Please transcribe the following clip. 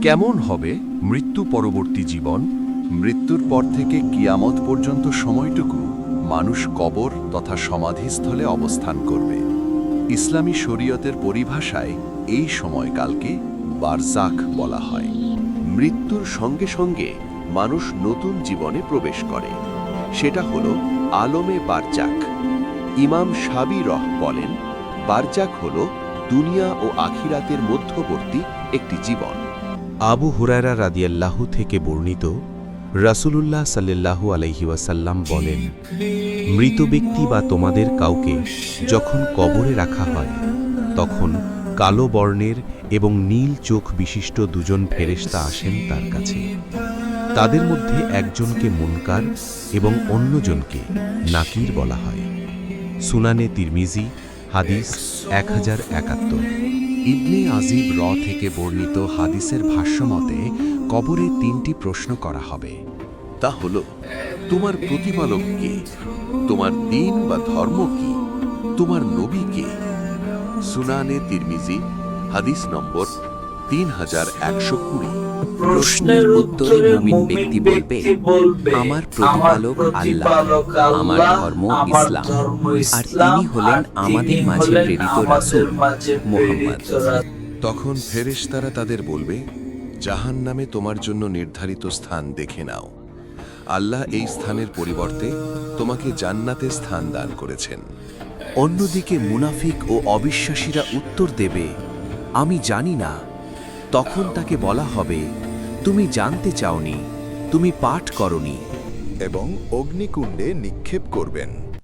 কেমন হবে মৃত্যু পরবর্তী জীবন? মৃত্যুর পর থেকে কিয়ামত পর্যন্ত সময়টুকু মানুষ কবর তথা সমাধিস্থলে অবস্থান করবে। ইসলামী শরীয়তের পরিভাষায় এই সময়কালকে বারজাখ বলা হয়। মৃত্যুর সঙ্গে সঙ্গে মানুষ নতুন জীবনে প্রবেশ করে, সেটা হলো আলমে বারজাখ। ইমাম শাবিরহ বলেন, বারজাখ হলো দুনিয়া ও আখিরাতের মধ্যবর্তী একটি জীবন। আবু হুরায়রা রাদিয়াল্লাহু থেকে বর্ণিত, রাসূলুল্লাহ সাল্লাল্লাহু আলাইহি ওয়াসাল্লাম বলেন, মৃত ব্যক্তি বা তোমাদের কাউকে যখন কবরে রাখা হয়, তখন কালো বর্ণের এবং নীল চোখ বিশিষ্ট দুজন ফেরেশতা আসেন তার কাছে। তাদের মধ্যে একজনকে মুনকার এবং অন্যজনকে নাকির বলা হয়। সুনানে তিরমিজি, হাদিস 1071। ইবনে আজিব থেকে বর্ণিত হাদিসের ভাষ্যমতে কবরে 3টি প্রশ্ন করা হবে। তা হল, তোমার প্রতিপালক কে? তোমার দ্বীন বা ধর্ম কি? তোমার নবী কে? সুনানে তিরমিজি, হাদিস নম্বর 3120। প্রশ্নের উত্তরে মুমিন ব্যক্তি বলবে, আমার প্রতিপালক আল্লাহ, আমার ধর্ম ইসলাম, আর তিনি হলেন আমাদের মাঝে প্রেরিত রাসূল মুহাম্মদ। তখন ফেরেশতারা তাদের বলবে, জাহান্নামে তোমার জন্য নির্ধারিত স্থান দেখে নাও। আল্লাহ এই স্থানের পরিবর্তে তোমাকে জান্নাতে স্থান দান করেছেন। অন্যদিকে মুনাফিক ও অবিশ্বাসীরা উত্তর দেবে, আমি জানি না। তখন তাকে বলা হবে, তুমি জানতে চাওনি, তুমি পাঠ করনি। এবং অগ্নিকুণ্ডে নিক্ষেপ করবেন।